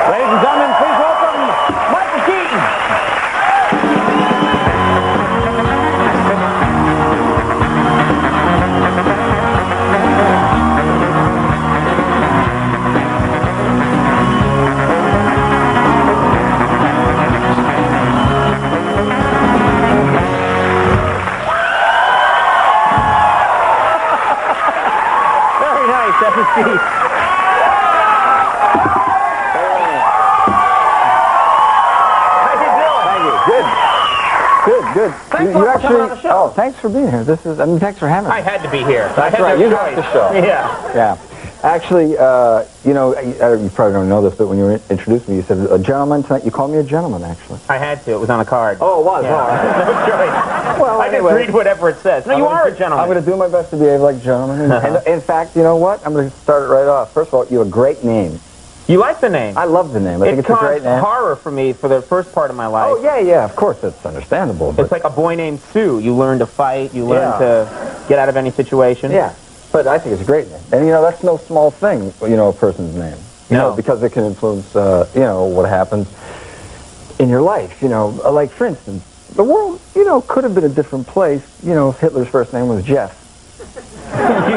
Ladies and gentlemen, please welcome Michael Keaton. Very nice, have a seat. Good. Thanks for coming on the show. Oh, thanks for being here. Thanks for having me. I had to be here. That's right. You have to show. Yeah. Yeah. Actually, you know, you probably don't know this, but when you introduced me, you said a gentleman tonight. You called me a gentleman, actually. I had to. It was on a card. Oh, it was. Yeah. All right. No choice. Well, I just read whatever it says. No, you are a gentleman. I'm going to do my best to behave like a gentleman. And in fact, you know what? I'm going to start it right off. First of all, you have a great name. You like the name? I love the name. I think it's a great name. It caused horror for me for the first part of my life. Oh, yeah. Of course, that's understandable. But It's like a boy named Sue. You learn to fight. You learn to get out of any situation. yeah. But I think it's a great name. And, you know, that's no small thing, you know, a person's name. You know, because it can influence, you know, what happens in your life. You know, like, for instance, the world, you know, could have been a different place, you know, if Hitler's first name was Jeff. You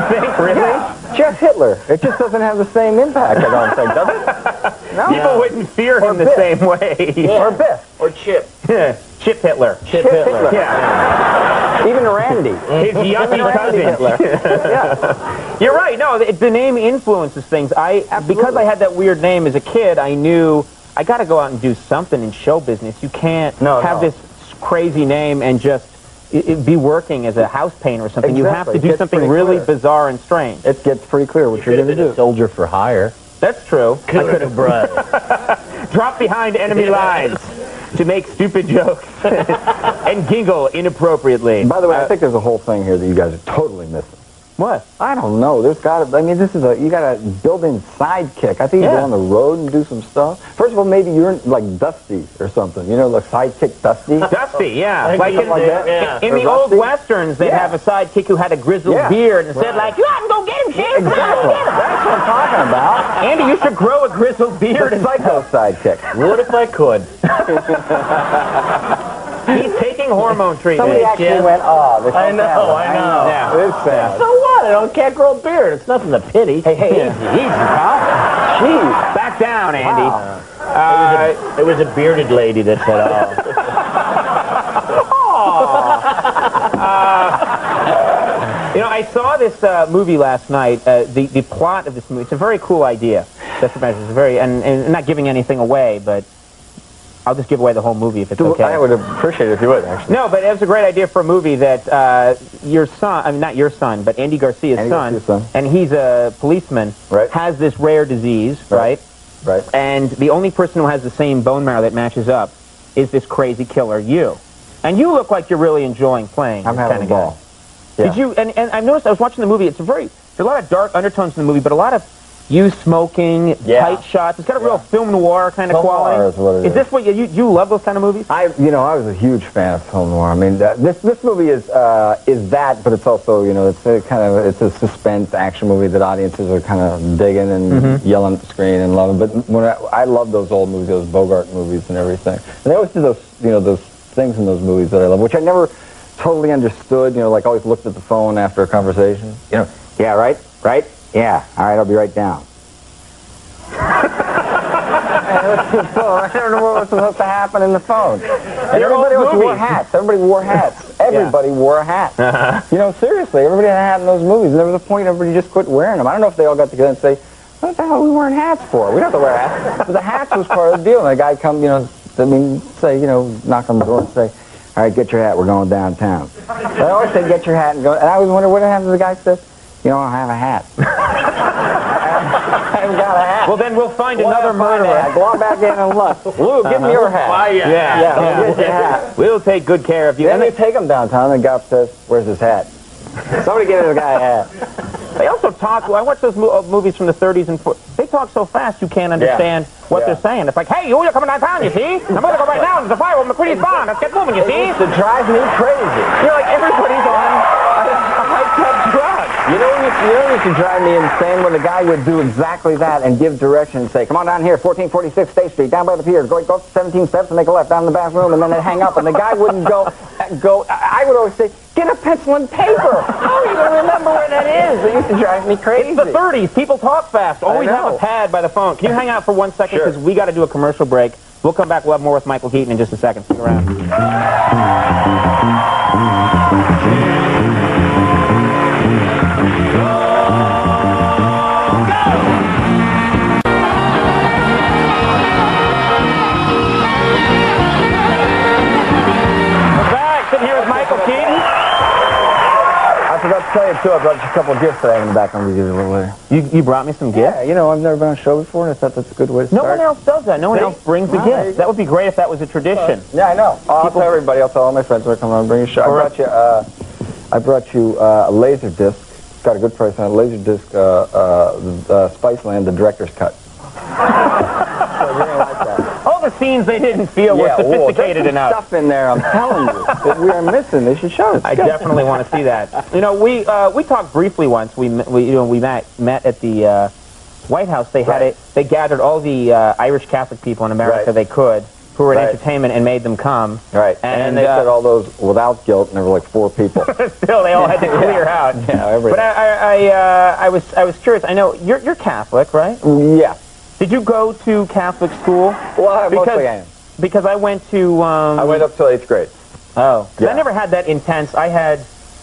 think, really? Yeah, Jeff Hitler. It just doesn't have the same impact, I don't think, does it? No? People wouldn't fear him the same way. Yeah. Or Biff. Or Chip. Chip Hitler. Chip Hitler. Yeah. Even Randy. His young cousin. Hitler. Yeah. You're right. No, the name influences things. Because I had that weird name as a kid, I knew I got to go out and do something in show business. You can't have this crazy name and just be working as a house painter or something. Exactly. You have to do something really bizarre and strange. It gets pretty clear what you're going to do. Soldier for hire. That's true. I could have brought. Drop behind enemy lines to make stupid jokes and giggle inappropriately. By the way, I think there's a whole thing here that you guys are totally missing. What? I don't know. There's got to. I mean, this is you got a built-in sidekick. I think you go on the road and do some stuff. First of all, maybe you're like Dusty or something. You know, like sidekick Dusty. Dusty, yeah. Like in the old westerns, they have a sidekick who had a grizzled beard and said, like, you have to go get him, Shane. Exactly. That's what I'm talking about. Andy, you should grow a grizzled beard. The psycho sidekick. What if I could? He's taking hormone treatment. Somebody actually went, oh, this I know. Yeah. It's sad. So what? I can't grow a beard. It's nothing to pity. Hey, easy, pal. Jeez. Back down, Andy. Wow. It was a bearded lady that said, You know, I saw this movie last night. The plot of this movie, it's a very cool idea. That's what matters. It's very, and not giving anything away, but I'll just give away the whole movie if it's okay. I would appreciate it if you would, actually. No, but it was a great idea for a movie that your son, I mean, not your son, but Andy Garcia's son, and he's a policeman, has this rare disease, right? And the only person who has the same bone marrow that matches up is this crazy killer, you. And you look like you're really enjoying playing this kind of guy. Yeah. Did you, and I noticed, I was watching the movie, there's a lot of dark undertones in the movie, but a lot of you smoking, tight shots. It's got a real film noir kind of quality. Is what it is. Is this what you love those kind of movies? You know, I was a huge fan of film noir. I mean, this movie is that, but it's also, you know, it's a it's a suspense action movie that audiences are kind of digging and yelling at the screen and loving. But when I love those old movies, those Bogart movies and everything. And they always do those, you know, those things in those movies that I love, which I never totally understood. You know, like always looked at the phone after a conversation. You know, yeah, right. Yeah, all right, I'll be right down. I don't know what was supposed to happen in the phone. And everybody wore hats. Everybody wore hats. Everybody wore a hat. You know, seriously, everybody had a hat in those movies. And there was a point everybody just quit wearing them. I don't know if they all got together and say, what the hell are we wearing hats for? We don't have to wear hats. But the hats was part of the deal. And the guy come, you know, say, you know, knock on the door and say, all right, get your hat. We're going downtown. They always say, get your hat and go. And I always wonder what happens to the guy says, you know, I have a hat. I haven't got a hat. Well, then we'll find another murderer. Go on back in and look. Lou, give me your hat. Yeah. Get your hat. We'll take good care of you. Then you take him downtown, and the guy says, where's his hat? Somebody get this guy a hat. They also talk, I watch those movies from the 30s and 40s. They talk so fast you can't understand what they're saying. It's like, hey, you're coming downtown, you see? I'm going to go right now. There's a fire with McCready's Barn. Let's get moving, you see? It drives me crazy. You're like, everybody's on a high-tech drug. You know what used to drive me insane when the guy would do exactly that and give direction and say, come on down here, 1446 State Street, down by the pier, go 17 steps and make a left down in the bathroom, and then they'd hang up, and the guy wouldn't go. I would always say, get a pencil and paper. How are you going to remember where that is? It used to drive me crazy. It's the 30s. People talk fast. Always have a pad by the phone. Can you hang out for 1 second? Because we got to do a commercial break. We'll come back. We'll have more with Michael Keaton in just a second. Stick around. I forgot to tell you, too, I brought you a couple of gifts that I have in the back. I'm going to give you a little later. You brought me some gifts? Yeah, you know, I've never been on a show before, and I thought that's a good way to start. No one else does that. No one else brings a gift. That would be great if that was a tradition. Yeah, I know. I'll tell everybody. I'll tell all my friends when I come around and bring you a show. I brought you a laser disc. Got a good price on a laser disc, Spiceland, the director's cut. So you're going to like that. All the scenes they didn't feel were sophisticated enough. There's stuff in there, I'm telling you, that we are missing. They should show us. I definitely want to see that. You know, we talked briefly once. We met at the White House. They had they gathered all the Irish Catholic people in America they could, who were in entertainment, and made them come. Right. And they said all those without guilt, and there were like 4 people. Still, they all had to clear out. Yeah, everything. But I was curious. I know you're Catholic, right? Yeah. Did you go to Catholic school? Well, mostly I am. Because I went to... I went up till 8th grade. Oh. Yeah. I never had that intense. I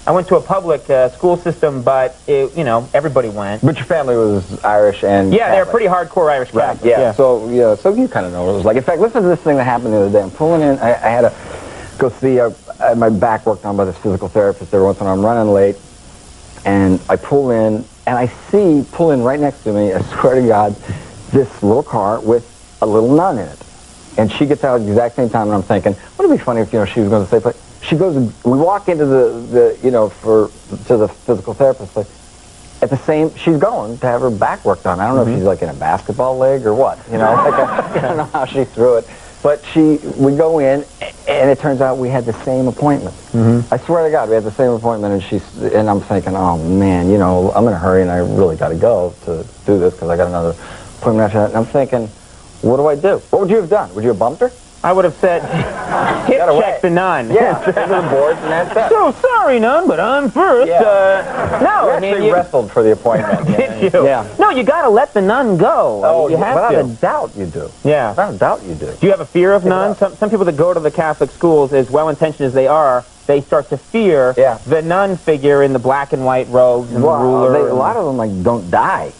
went to a public school system, but, everybody went. But your family was Irish and Yeah, they were pretty hardcore Irish Catholics. Right. Yeah. So you kind of know what it was like. In fact, listen to this thing that happened the other day. I'm pulling in. I had to go see my back worked on by this physical therapist every once in a while. I'm running late, and I pull in, and I pull in right next to me, I swear to God, this little car with a little nun in it. And she gets out at the exact same time, and I'm thinking, wouldn't it be funny if, she was going to say, but she goes, we walk into to the physical therapist, like, at the same, she's going to have her back worked on. I don't know if she's like in a basketball leg or what, I don't know how she threw it. But we go in, and it turns out we had the same appointment. I swear to God, we had the same appointment, and I'm thinking, oh man, I'm in a hurry, and I really got to go to do this because I got another appointment after that. And I'm thinking, what do I do? What would you have done? Would you have bumped her? I would have said, hip check the nun. Yeah, take the boards and that's it. So sorry, nun, but I'm first. Yeah. No, you wrestled for the appointment. Did you? Yeah. No, you got to let the nun go. Oh, you have without to. a doubt you do. Yeah. Without a doubt you do. Do you have a fear of nuns? Some people that go to the Catholic schools, as well-intentioned as they are, they start to fear the nun figure in the black and white robes and the ruler. A lot of them don't die.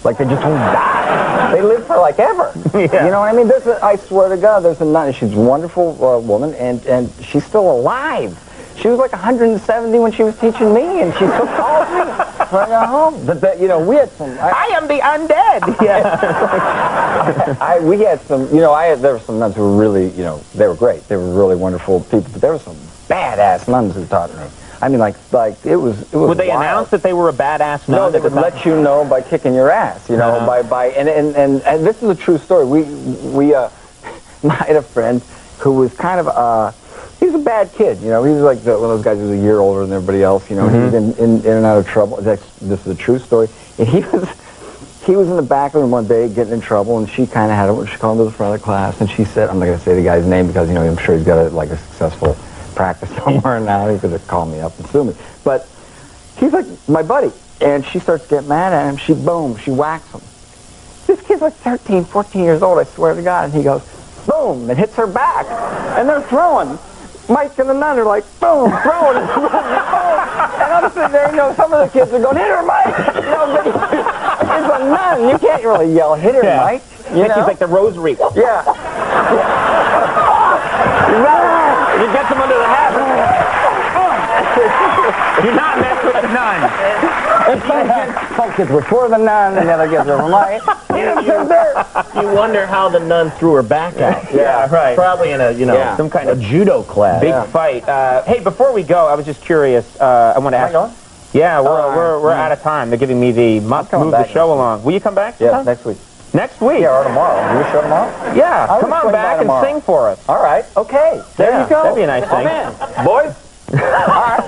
Like they just won't die. They live for like ever. Yeah. You know what I mean? I swear to God, there's a nun. She's a wonderful woman, and she's still alive. She was like 170 when she was teaching me, and she still calls me when I got home. But we had some. I am the undead. Yeah. We had some. There were some nuns who were really, they were great. They were really wonderful people. But there were some badass nuns who taught me. I mean, like it was. Would they announce that they were a badass nun? No, they would let you know by kicking your ass. And this is a true story. I had a friend who was kind of he was a bad kid. He was like one of those guys who was a year older than everybody else. He was in and out of trouble. This is a true story. And he was in the back room one day getting in trouble, and she kind of had him. She called him to the front of the class, and she said, "I'm not going to say the guy's name because I'm sure he's got a successful practice somewhere now. He could have called me up and sue me." But he's like my buddy, and she starts to get mad at him. She whacks him. This kid's like 13, 14 years old, I swear to God, and he goes, boom, and hits her back, and they're throwing. Mike and the nun are like, boom, throwing, and boom, and I'm sitting there, some of the kids are going, hit her, Mike, but it's a nun, you can't really yell, hit her, Mike, She's like the rosary. Yeah. You get them under the hat. You're not messing with the nun. Some kids were for the nun, and the other kids were like, you wonder how the nun threw her back out. Yeah, right. Probably in a, some kind of judo class. Big fight. Hey, before we go, I was just curious. I want to ask. Yeah, we're out of time. They're giving me the must move the show along. Will you come back? Yeah, next week. Next week? Yeah, or tomorrow. You show tomorrow? Yeah, come on back and sing for us. All right. Okay. There you go. That'd be a nice thing. Boys? All right.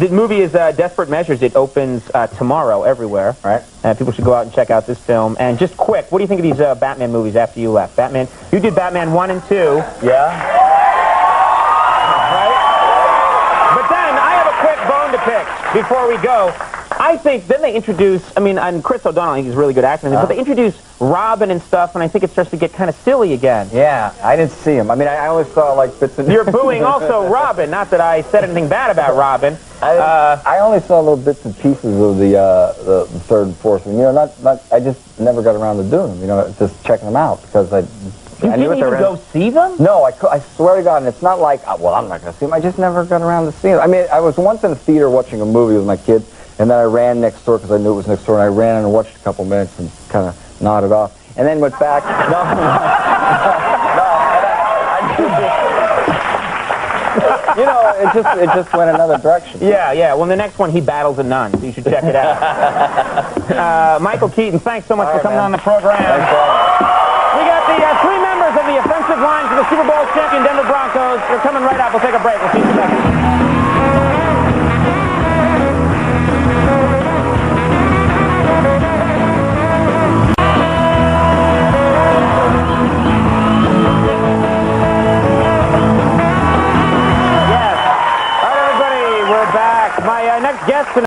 the movie is Desperate Measures. It opens tomorrow everywhere. Right. People should go out and check out this film. And just quick, what do you think of these Batman movies after you left? Batman, you did Batman 1 and 2. Yeah. Right? But then, I have a quick bone to pick before we go. I think then they introduce, and Chris O'Donnell, I think he's a really good actor, but they introduce Robin and stuff, and I think it starts to get kind of silly again. Yeah, I didn't see him. I always saw like bits and... You're booing also Robin, not that I said anything bad about Robin. I only saw little bits and pieces of the third and fourth one. I just never got around to doing them, just checking them out, because I didn't even go see them? No, I swear to God, and it's not like, well, I'm not going to see them. I just never got around to seeing them. I was once in a theater watching a movie with my kids, and then I ran next door because I knew it was next door, and I ran in and watched a couple minutes and kind of nodded off. And then went back. It just went another direction. Yeah. Well, the next one, he battles a nun, so you should check it out. Michael Keaton, thanks so much for coming on the program. Thanks, we got the three members of the offensive line for the Super Bowl champion Denver Broncos. They're coming right up. We'll take a break. We'll see you in a second. My next guest tonight